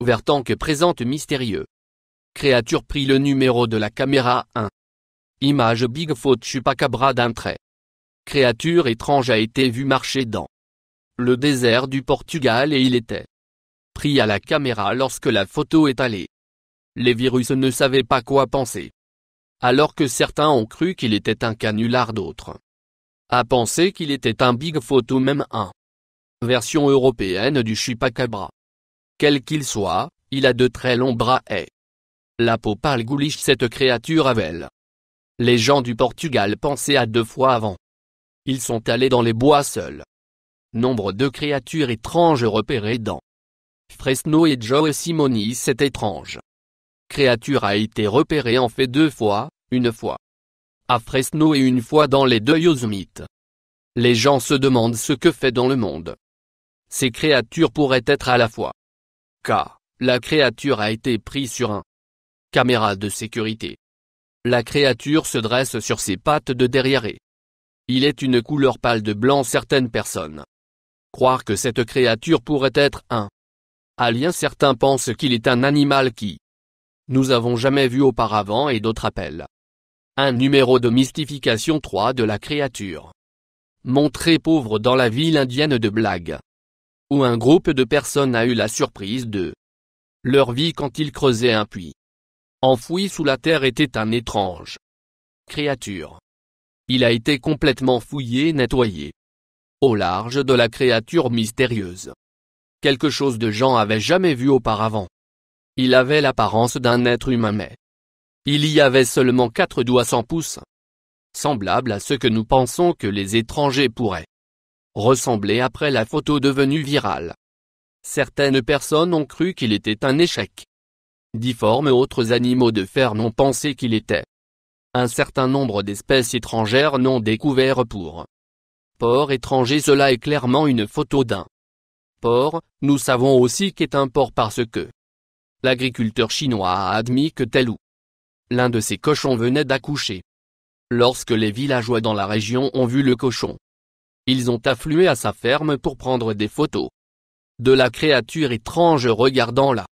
Vers tant que présente mystérieux. Créature prit le numéro de la caméra 1. Image Bigfoot Chupacabra d'un trait. Créature étrange a été vue marcher dans le désert du Portugal et il était pris à la caméra lorsque la photo est allée. Les virus ne savaient pas quoi penser. Alors que certains ont cru qu'il était un canular, d'autres a pensé qu'il était un Bigfoot ou même un version européenne du Chupacabra. Quel qu'il soit, il a de très longs bras et la peau pâle ghoulish. Cette créature avait les gens du Portugal pensaient à 2 fois avant. Ils sont allés dans les bois seuls. Nombre de créatures étranges repérées dans Fresno et Joe Simoni. Cette étrange créature a été repérée en fait 2 fois, une fois à Fresno et une fois dans les 2 Yosemite. Les gens se demandent ce que fait dans le monde ces créatures pourraient être à la fois. Car la créature a été prise sur un caméra de sécurité. La créature se dresse sur ses pattes de derrière et il est une couleur pâle de blanc. Certaines personnes croient que cette créature pourrait être un alien. Certains pensent qu'il est un animal qui nous avons jamais vu auparavant et d'autres appellent un numéro de mystification 3 de la créature. Montré pauvre dans la ville indienne de Blague, où un groupe de personnes a eu la surprise de leur vie quand ils creusaient un puits enfoui sous la terre. Était un étrange créature. Il a été complètement fouillé et nettoyé. Au large de la créature mystérieuse, quelque chose de gens avaient jamais vu auparavant. Il avait l'apparence d'un être humain mais il y avait seulement 4 doigts sans pouce. Semblable à ce que nous pensons que les étrangers pourraient ressembler après la photo devenue virale. Certaines personnes ont cru qu'il était un échec difforme. Autres animaux de fer n'ont pensé qu'il était un certain nombre d'espèces étrangères non découvertes pour porc étranger. Cela est clairement une photo d'un porc. Nous savons aussi qu'est un porc parce que l'agriculteur chinois a admis que tel ou l'un de ses cochons venait d'accoucher. Lorsque les villageois dans la région ont vu le cochon, ils ont afflué à sa ferme pour prendre des photos de la créature étrange. Regardant la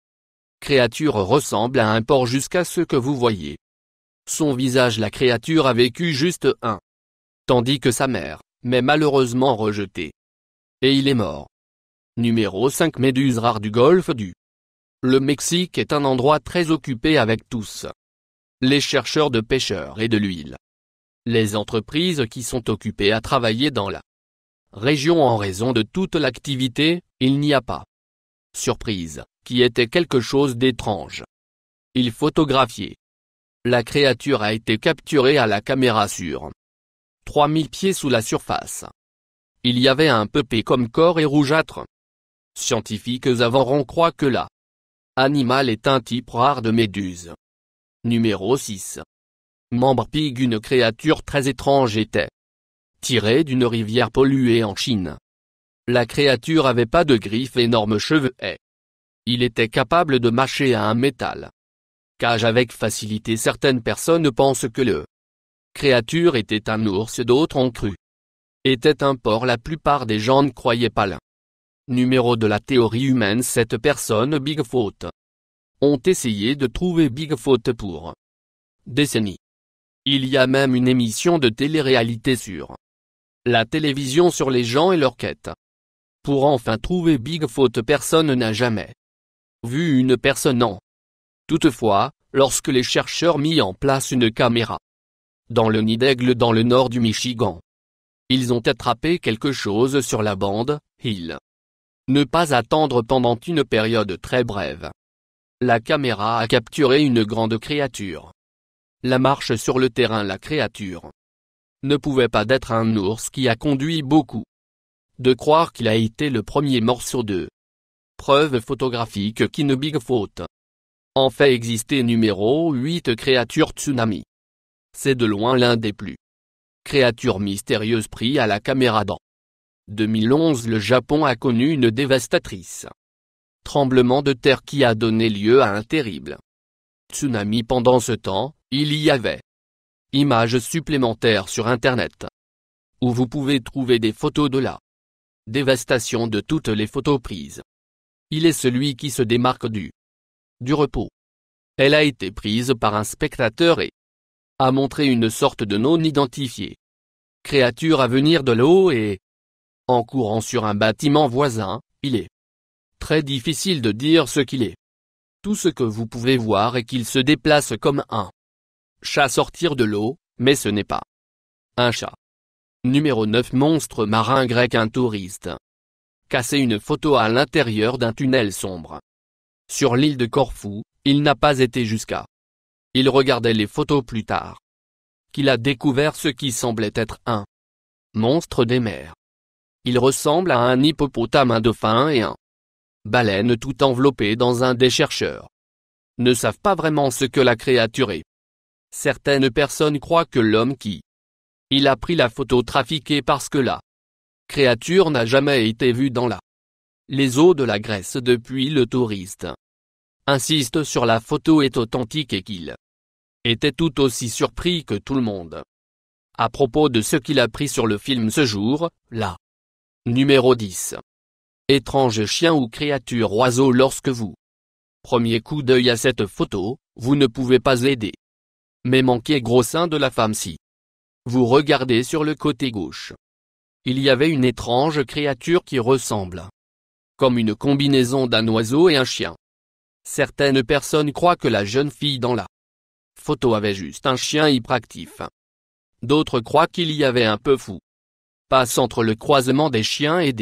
créature ressemble à un porc jusqu'à ce que vous voyez son visage. La créature a vécu juste un tandis que sa mère, mais malheureusement rejetée. Et il est mort. Numéro 5. Méduse rare du golfe du le Mexique est un endroit très occupé avec tous les chercheurs de pêcheurs et de l'huile. Les entreprises qui sont occupées à travailler dans la région en raison de toute l'activité. Il n'y a pas surprise, qui était quelque chose d'étrange. Il photographiait. La créature a été capturée à la caméra sur 3000 pieds sous la surface. Il y avait un peuplé comme corps et rougeâtre. Scientifiques avant croient que la animal est un type rare de méduse. Numéro 6. Membre pig. Une créature très étrange était tirée d'une rivière polluée en Chine. La créature avait pas de griffes, énormes cheveux et il était capable de mâcher à un métal cage avec facilité. Certaines personnes pensent que le créature était un ours, d'autres ont cru était un porc. La plupart des gens ne croyaient pas l'un numéro de la théorie humaine. Cette personne Bigfoot ont essayé de trouver Bigfoot pour décennies. Il y a même une émission de télé-réalité sur la télévision sur les gens et leur quête pour enfin trouver Bigfoot. Personne n'a jamais vu une personne en. Toutefois, lorsque les chercheurs mis en place une caméra dans le nid d'aigle dans le nord du Michigan, ils ont attrapé quelque chose sur la bande. Ils ne pas attendre pendant une période très brève. La caméra a capturé une grande créature. La marche sur le terrain. La créature ne pouvait pas être un ours, qui a conduit beaucoup de croire qu'il a été le premier morceau de preuve photographique qui ne Bigfoot en fait exister. Numéro 8. Créature tsunami. C'est de loin l'un des plus créatures mystérieuses pris à la caméra dans 2011. Le Japon a connu une dévastatrice tremblement de terre qui a donné lieu à un terrible tsunami. Pendant ce temps, il y avait images supplémentaires sur Internet où vous pouvez trouver des photos de la dévastation de toutes les photos prises. Il est celui qui se démarque du du repos. Elle a été prise par un spectateur et a montré une sorte de non identifié. Créature à venir de l'eau et en courant sur un bâtiment voisin, il est très difficile de dire ce qu'il est. Tout ce que vous pouvez voir est qu'il se déplace comme un chat sortir de l'eau, mais ce n'est pas un chat. Numéro 9. Monstre marin grec. Un touriste cassé une photo à l'intérieur d'un tunnel sombre. Sur l'île de Corfou, il n'a pas été jusqu'à. Il regardait les photos plus tard qu'il a découvert ce qui semblait être un monstre des mers. Il ressemble à un hippopotame, un dauphin et un baleine tout enveloppé dans un des chercheurs ne savent pas vraiment ce que la créature est. Certaines personnes croient que l'homme qui il a pris la photo trafiquée parce que la créature n'a jamais été vue dans les eaux de la Grèce depuis. Le touriste insiste sur la photo est authentique et qu'il était tout aussi surpris que tout le monde à propos de ce qu'il a pris sur le film ce jour, là. Numéro 10. Étrange chien ou créature oiseau. Lorsque vous premier coup d'œil à cette photo, vous ne pouvez pas aider mais manquer gros sein de la femme si vous regardez sur le côté gauche. Il y avait une étrange créature qui ressemble comme une combinaison d'un oiseau et un chien. Certaines personnes croient que la jeune fille dans la photo avait juste un chien hyperactif. D'autres croient qu'il y avait un peu fou passe entre le croisement des chiens et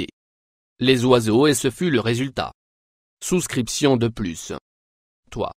les oiseaux et ce fut le résultat. Souscription de plus. Toi.